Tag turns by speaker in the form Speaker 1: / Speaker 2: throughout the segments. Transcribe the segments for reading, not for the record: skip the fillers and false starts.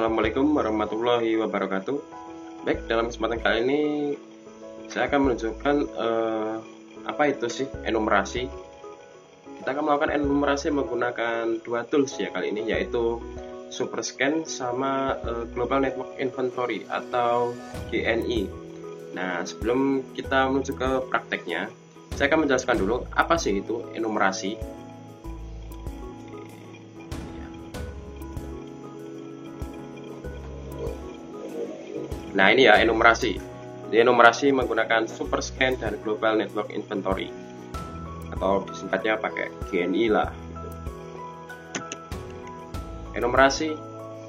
Speaker 1: Assalamualaikum warahmatullahi wabarakatuh. Baik, dalam kesempatan kali ini saya akan menunjukkan apa itu sih enumerasi. Kita akan melakukan enumerasi menggunakan dua tools ya kali ini, yaitu SuperScan sama Global Network Inventory atau GNI. Nah, sebelum kita menuju ke prakteknya, saya akan menjelaskan dulu apa sih itu enumerasi. Nah, ini ya enumerasi. Enumerasi menggunakan SuperScan dan Global Network Inventory, atau disingkatnya pakai GNI lah. Enumerasi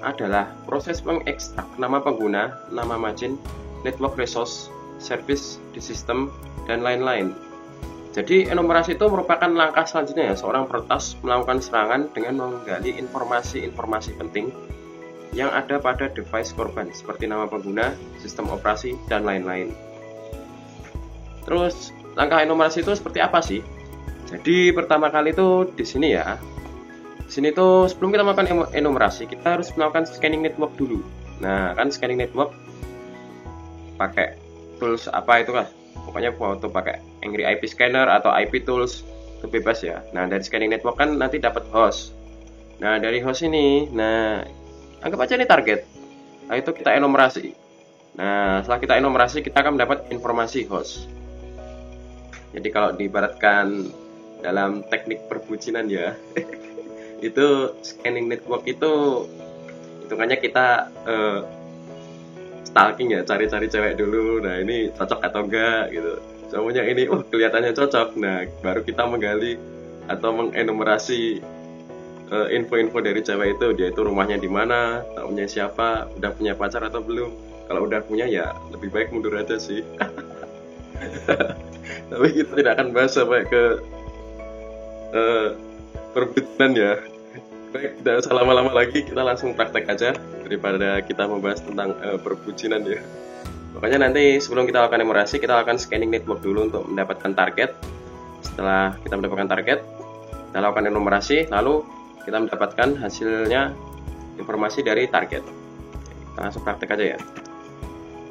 Speaker 1: adalah proses mengekstrak nama pengguna, nama margin, network resource, service di sistem, dan lain-lain. Jadi enumerasi itu merupakan langkah selanjutnya ya, seorang peretas melakukan serangan dengan menggali informasi-informasi penting yang ada pada device korban seperti nama pengguna, sistem operasi, dan lain-lain. Terus langkah enumerasi itu seperti apa sih? Jadi pertama kali itu di sini ya. Di sini tuh sebelum kita melakukan enumerasi, kita harus melakukan scanning network dulu. Nah, kan scanning network pakai tools apa itu kan? Pokoknya foto pakai Angry IP Scanner atau IP tools itu bebas ya. Nah, dari scanning network kan nanti dapat host. Nah, dari host ini, anggap aja ini target. Nah, itu kita enumerasi. Nah, setelah kita enumerasi, kita akan mendapat informasi host. Jadi kalau diibaratkan dalam teknik perbucinan ya, itu scanning network itu hitungannya kita stalking ya, cari-cari cewek dulu. Nah, ini cocok atau enggak gitu. Semuanya ini, kelihatannya cocok. Nah, baru kita menggali atau mengenumerasi info-info dari cewek itu, dia itu rumahnya di mana, tahunya siapa, udah punya pacar atau belum. Kalau udah punya ya lebih baik mundur aja sih. Tapi kita tidak akan bahas sampai ke perbucinan ya. Baik, tidak usah lama-lama lagi, kita langsung praktek aja daripada kita membahas tentang perbucinan ya. Makanya nanti sebelum kita lakukan enumerasi, kita lakukan scanning network dulu untuk mendapatkan target. Setelah kita mendapatkan target, kita lakukan enumerasi, lalu kita mendapatkan hasilnya informasi dari target. Kita langsung praktek aja ya.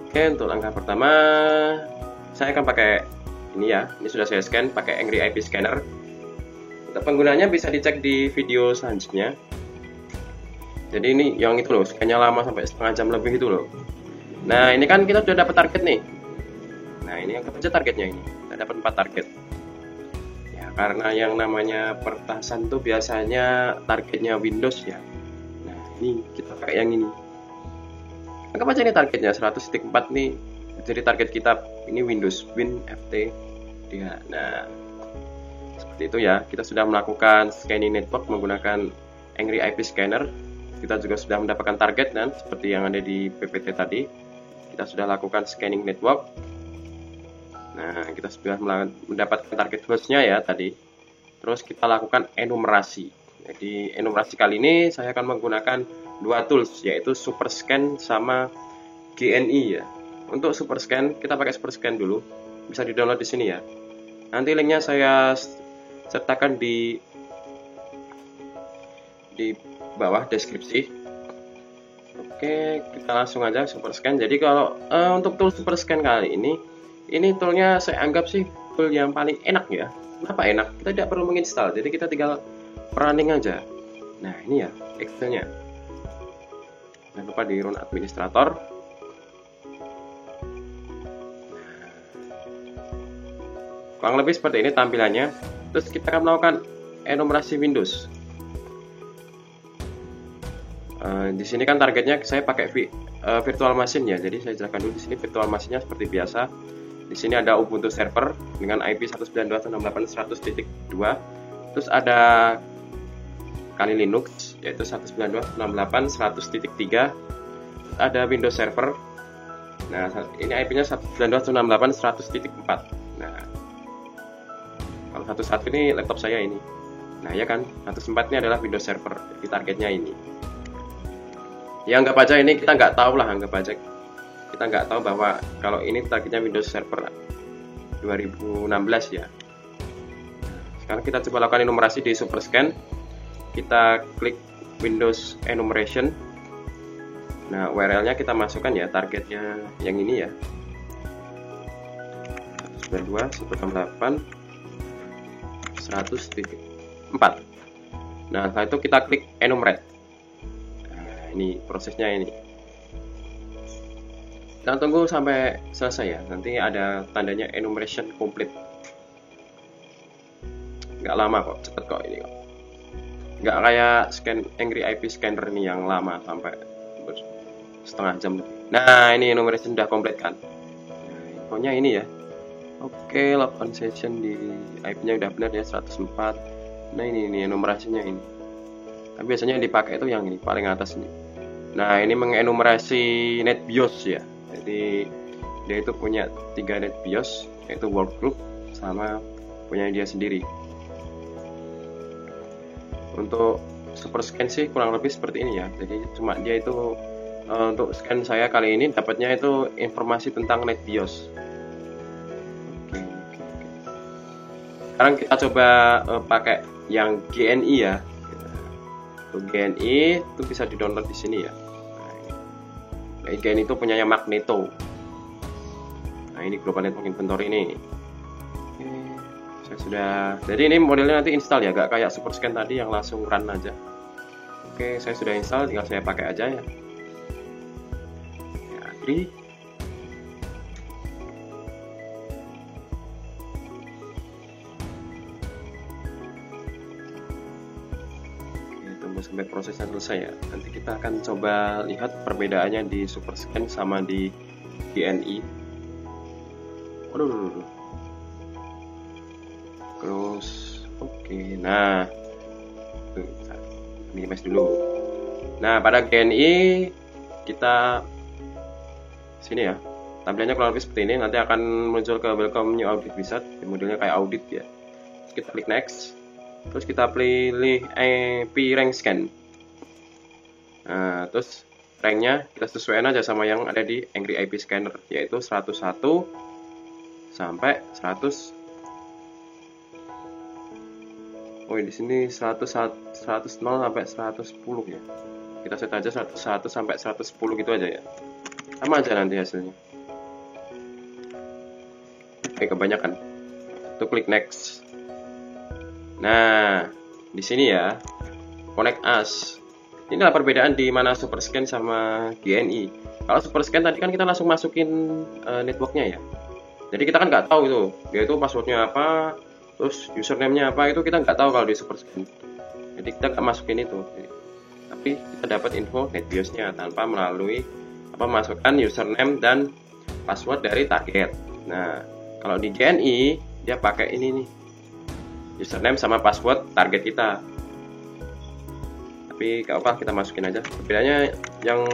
Speaker 1: Oke, untuk langkah pertama saya akan pakai ini ya. Ini sudah saya scan pakai Angry IP Scanner. Untuk penggunanya bisa dicek di video selanjutnya. Jadi ini yang itu loh, scan-nya lama sampai setengah jam lebih itu loh. Nah, ini kan kita sudah dapat target nih. Nah, ini yang aja targetnya ini. Kita dapat 4 target. Karena yang namanya pertasan tuh biasanya targetnya Windows ya. Nah, ini kita pakai yang ini. Anggap aja ini targetnya 100.4 nih. Jadi target kita ini Windows Win FT 3. Nah, seperti itu ya. Kita sudah melakukan scanning network menggunakan Angry IP Scanner. Kita juga sudah mendapatkan target dan seperti yang ada di PPT tadi. Kita sudah lakukan scanning network. Nah, kita sudah mendapatkan target hostnya ya tadi. Terus kita lakukan enumerasi. Jadi enumerasi kali ini saya akan menggunakan dua tools, yaitu SuperScan sama GNI ya. Untuk SuperScan kita pakai SuperScan dulu. Bisa di-download di sini ya. Nanti linknya saya sertakan di bawah deskripsi. Oke, kita langsung aja SuperScan. Jadi kalau untuk tool SuperScan kali ini toolnya saya anggap sih tool yang paling enak ya. Kenapa enak? Kita tidak perlu menginstal, jadi kita tinggal running aja. Nah, ini ya Excel-nya. Jangan lupa di run administrator. Kurang lebih seperti ini tampilannya. Terus kita akan melakukan enumerasi Windows. Di sini kan targetnya saya pakai virtual machine ya. Jadi saya jelaskan dulu di sini virtual machine-nya seperti biasa. Di sini ada Ubuntu server dengan IP 192.168.100.2. Terus ada Kali Linux yaitu 192.168.100.3. Ada Windows server. Nah, ini IP-nya 192.168.100.4. Nah, kalau 11 ini laptop saya ini. Nah, ya kan, 104 ini adalah Windows server. Jadi targetnya ini. Ya anggap aja ini kita nggak tahu lah, anggap aja kita nggak tahu bahwa kalau ini targetnya Windows Server 2016 ya. Sekarang kita coba lakukan enumerasi di SuperScan. Kita klik Windows Enumeration. Nah, URL-nya kita masukkan ya, targetnya yang ini ya. 92.168 100.4. Nah, setelah itu kita klik enumerate. Nah, ini prosesnya ini. Kita tunggu sampai selesai ya. Nanti ada tandanya enumeration complete. Nggak lama kok, cepet kok ini kok. Nggak kayak Angry IP Scanner ini yang lama sampai setengah jam lebih. Nah, ini enumeration sudah komplit kan. Nah, infonya ini ya. Oke, logon session di IP-nya udah benar ya, 104. Nah, ini enumerasinya ini. Tapi biasanya yang dipakai itu yang ini paling atas ini. Nah, ini mengenumerasi NetBIOS ya. Jadi dia itu punya 3 NetBIOS, yaitu workgroup sama punya dia sendiri. Untuk super scan sih kurang lebih seperti ini ya. Jadi cuma dia itu untuk scan saya kali ini dapatnya itu informasi tentang NetBIOS. Oke. Sekarang kita coba pakai yang GNI ya. Untuk GNI itu bisa di-download di sini ya. Nah, GNI itu punyanya Magneto. Nah, ini Global Network Inventory ini. Oke, saya sudah. Jadi ini modelnya nanti install ya, gak kayak Super Scan tadi yang langsung run aja. Oke, saya sudah install, tinggal saya pakai aja ya. Agree. Tunggu sampai prosesnya selesai ya. Nanti kita akan coba lihat perbedaannya di Super Scan sama di GNI. Waduh. Terus oke. Nah, minimize dulu. Nah, pada GNI kita sini ya. Tampilannya kurang lebih seperti ini. Nanti akan muncul ke welcome new audit wizard. Modelnya kayak audit ya. Terus kita klik next. Terus kita pilih IP rank scan. Nah, terus ranknya kita sesuaikan aja sama yang ada di Angry IP Scanner, yaitu 101 sampai 100. Oh, di sini 100 sampai 110 ya. Kita set aja 101 sampai 110 gitu aja ya. Sama aja nanti hasilnya. Oke, kebanyakan. Itu klik next. Nah, di sini ya, connect us. Inilah perbedaan di mana Super Scan sama GNI. Kalau Super Scan tadi kan kita langsung masukin networknya ya. Jadi kita kan nggak tahu itu, dia itu passwordnya apa, terus username-nya apa, itu kita nggak tahu kalau di Super Scan. Jadi kita nggak masukin itu. Tapi kita dapat info NetBIOS-nya tanpa melalui masukkan username dan password dari target. Nah, kalau di GNI dia pakai ini nih. Username sama password target kita. Tapi gak apa, kita masukin aja. Bedanya yang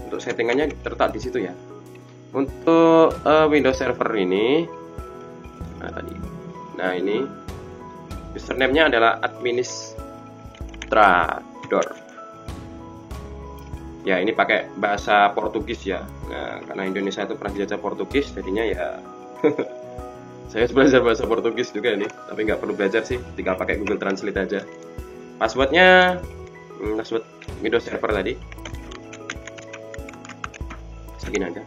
Speaker 1: untuk settingannya terletak di situ ya. Untuk Windows Server ini, nah ini username-nya adalah administrator. Ya, ini pakai bahasa Portugis ya. Nah, karena Indonesia itu pernah dijajah Portugis, jadinya ya. Saya belajar bahasa Portugis juga nih, tapi nggak perlu belajar sih, tinggal pakai Google Translate aja. Passwordnya, password Windows Server tadi, segini aja.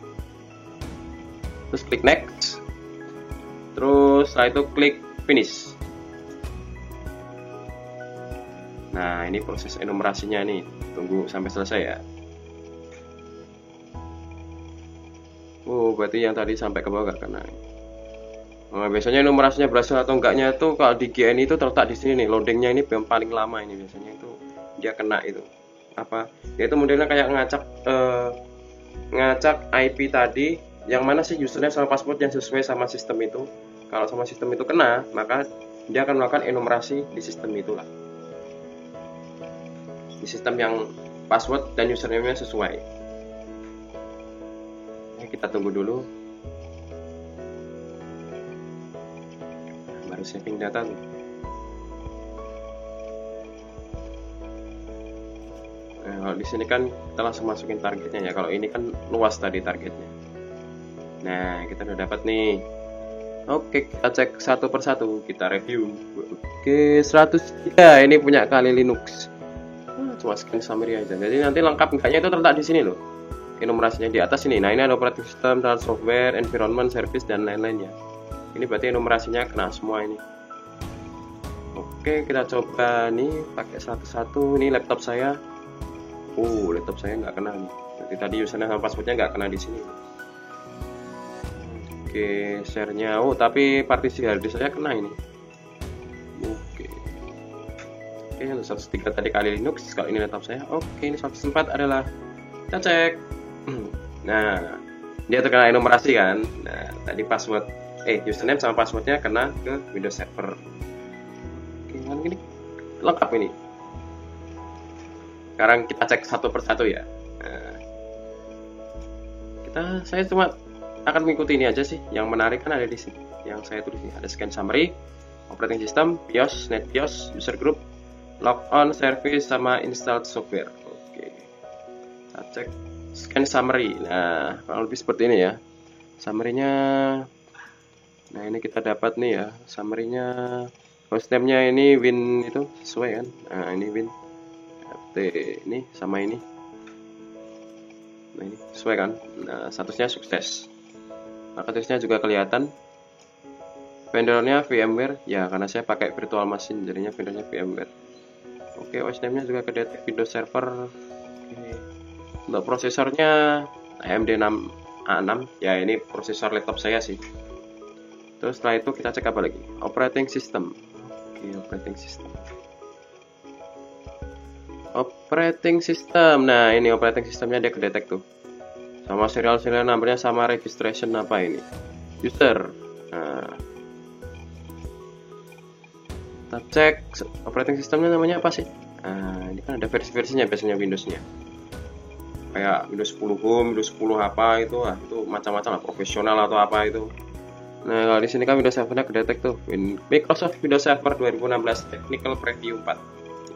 Speaker 1: Terus klik next, terus setelah itu klik finish. Nah, ini proses enumerasinya nih, tunggu sampai selesai ya. Oh, berarti yang tadi sampai ke bawah gak kena. Nah, biasanya enumerasinya berhasil atau enggaknya itu kalau di GNI itu terletak di sini nih, loadingnya ini yang paling lama ini biasanya itu dia kena itu apa? Yaitu modelnya kayak ngacak IP tadi, yang mana sih username sama password yang sesuai sama sistem itu. Kalau sama sistem itu kena, maka dia akan melakukan enumerasi di sistem itulah. Di sistem yang password dan username-nya sesuai. Nah, kita tunggu dulu. Baru saving data tuh. Nah, kalau di sini kan kita langsung masukin targetnya ya. Kalau ini kan luas tadi targetnya. Nah, kita udah dapat nih. Oke, kita cek satu persatu, kita review. Oke, 103 ini punya Kali Linux. Cuma scan summary aja. Jadi nanti lengkap enggaknya itu terletak di sini loh. enumerasinya di atas ini. Nah, ini ada operating system, dan software, environment, service, dan lain-lainnya. Ini berarti enumerasinya kena semua ini. Oke, kita coba nih pakai satu-satu. Ini laptop saya. Laptop saya nggak kena nih. Jadi tadi username sama passwordnya nggak kena di sini. Oke, share-nya. Tapi partisi harddisk saya kena ini. Oke, 103 tadi kali Linux. Kalau ini laptop saya. Oke, ini 104 adalah. Kita cek. Nah, dia terkena enumerasi kan. Nah, tadi password username sama passwordnya kena ke Windows Server. Oke, ini lengkap ini. Sekarang kita cek satu persatu ya. Nah, saya cuma akan mengikuti ini aja sih. Yang menarik kan ada di sini. Yang saya tulis ini ada scan summary, operating system, BIOS, NetBIOS, user group, logon, service, sama installed software. Oke, kita cek scan summary. Nah, kurang lebih seperti ini ya. Summary-nya. Nah, ini kita dapat nih ya. Summary-nya, hostname-nya ini Win itu sesuai kan. Nah, ini Win FT ini sama ini. Nah, ini sesuai kan. Nah, statusnya sukses. Maka tulisnya juga kelihatan. Vendornya VMware. Ya, karena saya pakai virtual machine, jadinya vendornya VMware. Oke, OS name-nya juga kedetek Windows Server. Oke. Untuk prosesornya AMD 6A6. Ya, ini prosesor laptop saya sih. Terus setelah itu kita cek apa lagi? Operating system. Oke, operating system. Operating system. Nah, ini operating systemnya dia kedetek tuh. Sama serial numbernya, sama registration apa ini? User. Nah, kita cek operating systemnya namanya apa sih? Nah, ini kan ada versi-versinya biasanya Windowsnya. Kayak Windows 10 Home, Windows 10 apa itu, itu macam-macam lah, profesional atau apa itu. Nah, kalau di sini kan Windows Server-nya kedetek tuh. Microsoft Windows Server 2016 Technical Preview 4.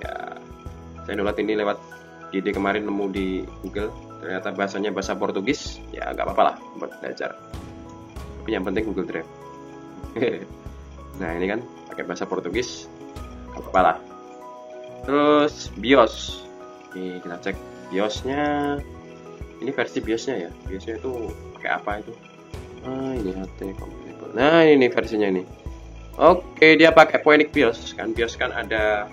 Speaker 1: Ya, saya download ini lewat GD kemarin, nemu di Google. Ternyata bahasanya bahasa Portugis. Ya, nggak apa-apa lah buat belajar. Tapi yang penting Google Drive. Nah, ini kan pakai bahasa Portugis. Nggak apa-apa lah. Terus BIOS. Ini kita cek BIOS-nya. Ini versi BIOS-nya ya. BIOS-nya itu pakai apa itu? Ini HT compatible. Nah, ini versinya ini. Oke, dia pakai Phoenix BIOS kan. BIOS kan ada,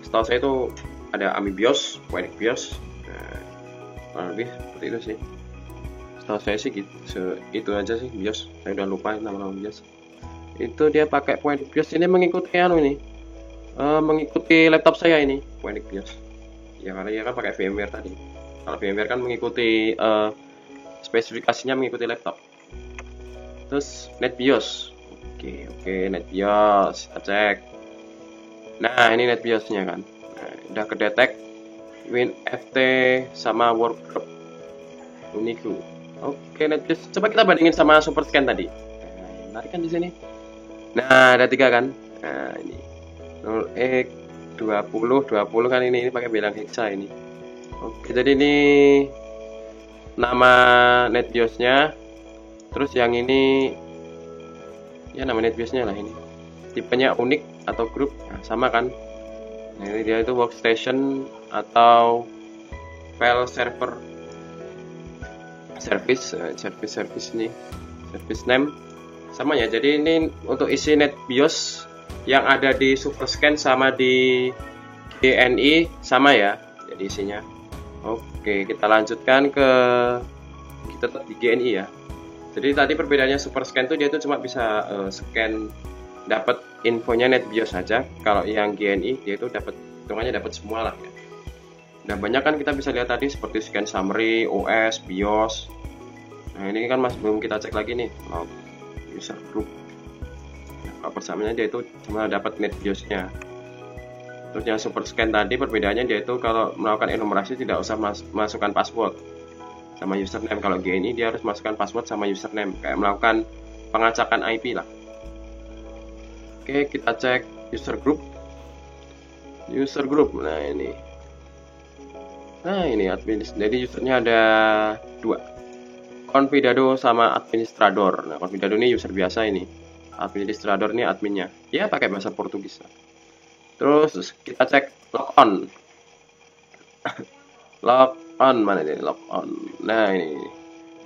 Speaker 1: setahu saya itu ada AMI BIOS, Phoenix BIOS. Nah, kurang lebih seperti itu sih. Setahu saya sih gitu. Itu aja sih BIOS. Saya udah lupa nama-nama BIOS. Itu dia pakai Phoenix BIOS. Ini mengikuti mengikuti laptop saya ini, Phoenix BIOS. Ya, karena dia kan pakai VMware tadi. Kalau VMware kan mengikuti spesifikasinya mengikuti laptop. Terus NetBIOS. Oke, NetBIOS kita cek. Nah, ini NetBIOS-nya kan. Nah, udah kedetek WinFT sama Workgroup Unique. Oke, NetBIOS. Coba kita bandingin sama SuperScan tadi. Nah, menarik kan di sini. Nah, ada 3 kan. Nah, ini 0x20 kan ini pakai bilang hexa ini. Oke, jadi ini nama NetBIOS-nya. Terus yang ini ya nama NetBIOS-nya lah ini. Tipenya unik atau grup. Nah, sama kan. Nah, ini dia itu workstation atau file server service ini. Service name sama ya. Jadi ini untuk isi NetBIOS yang ada di SuperScan sama di GNI sama ya. Jadi isinya. Oke, kita lanjutkan ke kita di GNI ya. Jadi tadi perbedaannya SuperScan tuh dia tuh cuma bisa scan dapat infonya NetBIOS saja. Kalau yang GNI dia itu dapat hitungannya dapat semua lah ya. Nah, banyak kan kita bisa lihat tadi seperti scan summary, OS, BIOS. Nah, ini kan masih belum kita cek lagi nih log user group. Nah, kalau persamanya dia itu cuma dapat NetBIOS-nya. Terus yang SuperScan tadi perbedaannya dia itu kalau melakukan enumerasi tidak usah masukkan password sama username. Kalau GNI dia harus masukkan password sama username, kayak melakukan pengacakan IP lah. Oke, kita cek user group. Nah ini administrator. Jadi usernya ada 2, Confidado sama administrador. Nah, Confidado ini user biasa ini, administrador ini adminnya. Ya pakai bahasa Portugis lah. Terus kita cek logon. on mana ini, log on. Nah ini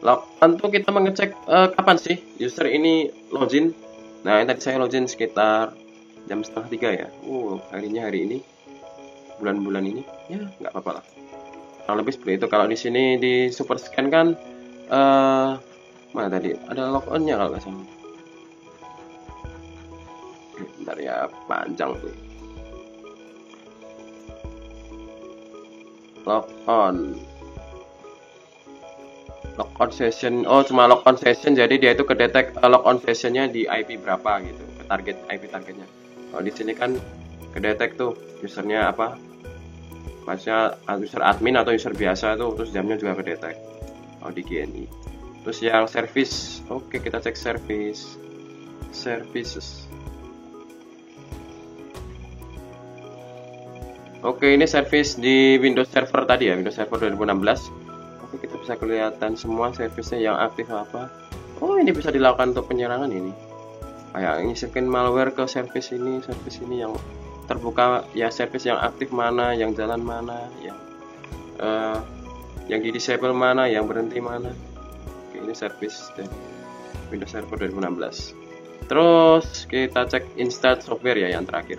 Speaker 1: log on tuh kita mengecek kapan sih user ini login. Nah ini tadi saya login sekitar jam setengah 3 ya. Harinya hari ini, bulan-bulan ini ya nggak apa-apa lah. Kurang lebih seperti itu. Kalau di sini di super scan kan mana tadi ada log on-nya kalau nggak salah. Bentar ya, panjang tuh. Log on session. Oh, cuma log on session, jadi dia itu kedetek log on sessionnya di IP berapa gitu, ke target IP targetnya. Kalau di sini kan kedetek tuh usernya apa, maksudnya user admin atau user biasa tuh, terus jamnya juga kedetek. Kalau di GNI. Terus yang service, oke kita cek services. Oke, ini service di Windows Server tadi ya, Windows Server 2016. Oke, kita bisa kelihatan semua service-nya yang aktif apa. Oh, ini bisa dilakukan untuk penyerangan ini. Kayak ngisikin malware ke service ini yang terbuka ya, service yang aktif mana, yang jalan mana, yang di disable mana, yang berhenti mana. Oke, ini service dari Windows Server 2016. Terus kita cek install software ya yang terakhir.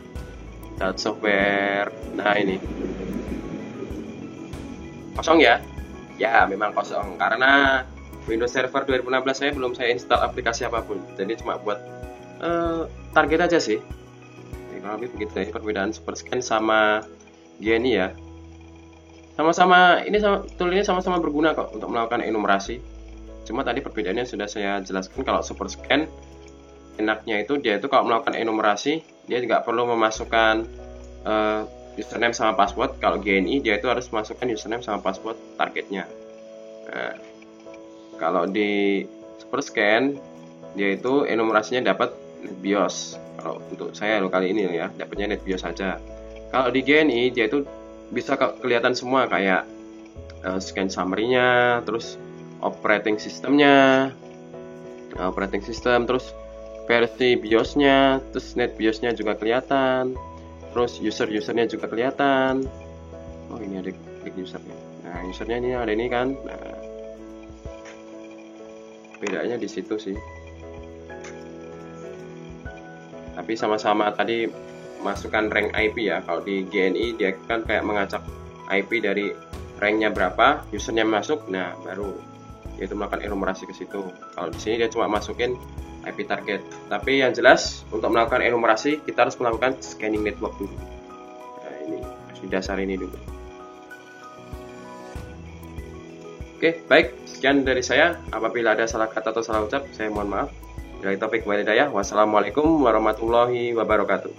Speaker 1: Software, nah ini kosong ya, memang kosong karena Windows Server 2016 saya install aplikasi apapun, jadi cuma buat target aja sih. Kalau lebih begitu ya perbedaan super scan sama GNI ya, sama-sama ini tool ini sama-sama berguna kok untuk melakukan enumerasi. Cuma tadi perbedaannya sudah saya jelaskan. Kalau super scan enaknya itu dia itu kalau melakukan enumerasi dia tidak perlu memasukkan username sama password. Kalau GNI dia itu harus masukkan username sama password targetnya. Nah, kalau di super scan dia itu enumerasinya dapat NetBIOS. Kalau untuk saya kali ini ya dapatnya NetBIOS saja. Kalau di GNI dia itu bisa kelihatan semua kayak scan summary-nya, terus operating systemnya, terus versi BIOS-nya, terus NetBIOS-nya juga kelihatan, terus usernya juga kelihatan. Oh, ini ada klik usernya. Nah, usernya ini ada ini kan. Nah, bedanya di situ sih. Tapi sama-sama tadi masukkan rank IP ya. Kalau di GNI dia kan kayak mengacak IP dari ranknya berapa, usernya masuk, nah baru yaitu melakukan enumerasi ke situ. Kalau di sini dia cuma masukin IP target. Tapi yang jelas untuk melakukan enumerasi kita harus melakukan scanning network dulu. Nah, ini harus didasari ini dulu. Oke, baik, sekian dari saya. Apabila ada salah kata atau salah ucap, saya mohon maaf. Dari topik walidayah, wassalamualaikum warahmatullahi wabarakatuh.